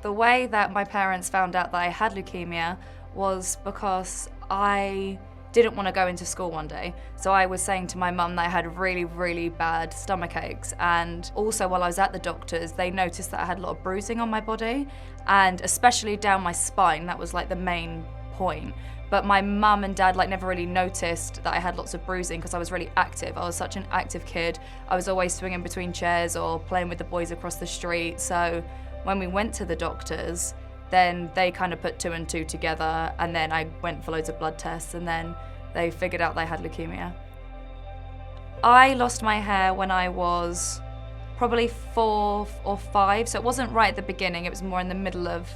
The way that my parents found out that I had leukemia was because I didn't want to go into school one day. So I was saying to my mum that I had really, really bad stomach aches. And also while I was at the doctor's, they noticed that I had a lot of bruising on my body, and especially down my spine. That was like the main point. But my mum and dad never really noticed that I had lots of bruising because I was really active. I was such an active kid. I was always swinging between chairs or playing with the boys across the street. So when we went to the doctors, then they kind of put 2 and 2 together, and then I went for loads of blood tests, and then they figured out that I had leukemia. I lost my hair when I was probably 4 or 5, so it wasn't right at the beginning, it was more in the middle of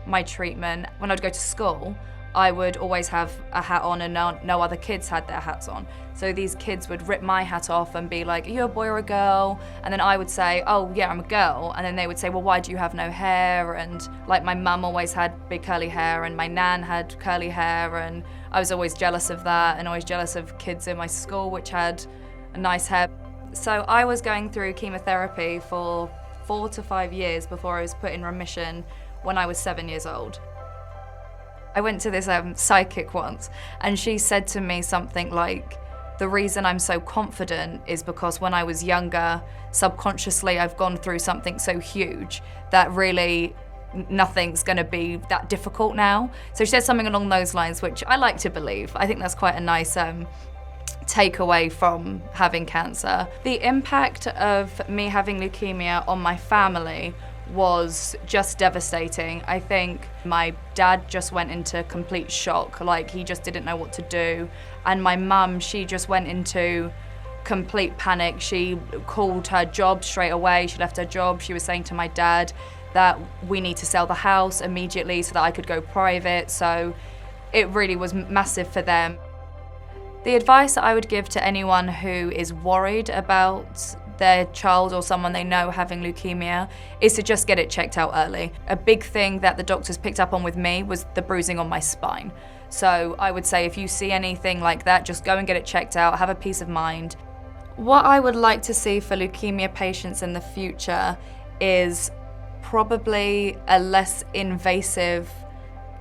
my treatment. When I'd go to school, I would always have a hat on, and no other kids had their hats on. So these kids would rip my hat off and be like, "Are you a boy or a girl?" And then I would say, "Oh yeah, I'm a girl." And then they would say, "Well, why do you have no hair?" And my mum always had big curly hair, and my nan had curly hair, and I was always jealous of that, and always jealous of kids in my school which had a nice hair. So I was going through chemotherapy for 4 to 5 years before I was put in remission when I was 7 years old. I went to this psychic once, and she said to me something like, "The reason I'm so confident is because when I was younger, subconsciously I've gone through something so huge that really nothing's gonna be that difficult now." So she said something along those lines, which I like to believe. I think that's quite a nice takeaway from having cancer. The impact of me having leukemia on my family was just devastating. I think my dad just went into complete shock, he just didn't know what to do. And my mum, she just went into complete panic. She called her job straight away. She left her job. She was saying to my dad that we need to sell the house immediately so that I could go private. So it really was massive for them. The advice that I would give to anyone who is worried about their child or someone they know having leukemia is to just get it checked out early. A big thing that the doctors picked up on with me was the bruising on my spine. So I would say if you see anything like that, just go and get it checked out, have a peace of mind. What I would like to see for leukemia patients in the future is probably a less invasive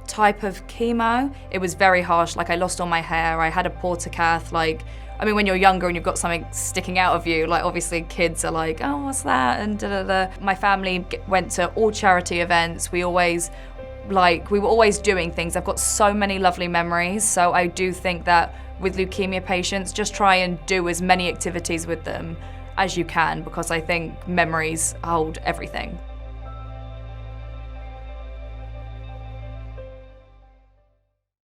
type of chemo. It was very harsh, I lost all my hair, I had a portacath, when you're younger and you've got something sticking out of you, obviously kids are like, "Oh, what's that?" and da-da-da. My family went to all charity events. We were always doing things. I've got so many lovely memories, so I do think that with leukemia patients, just try and do as many activities with them as you can, because I think memories hold everything.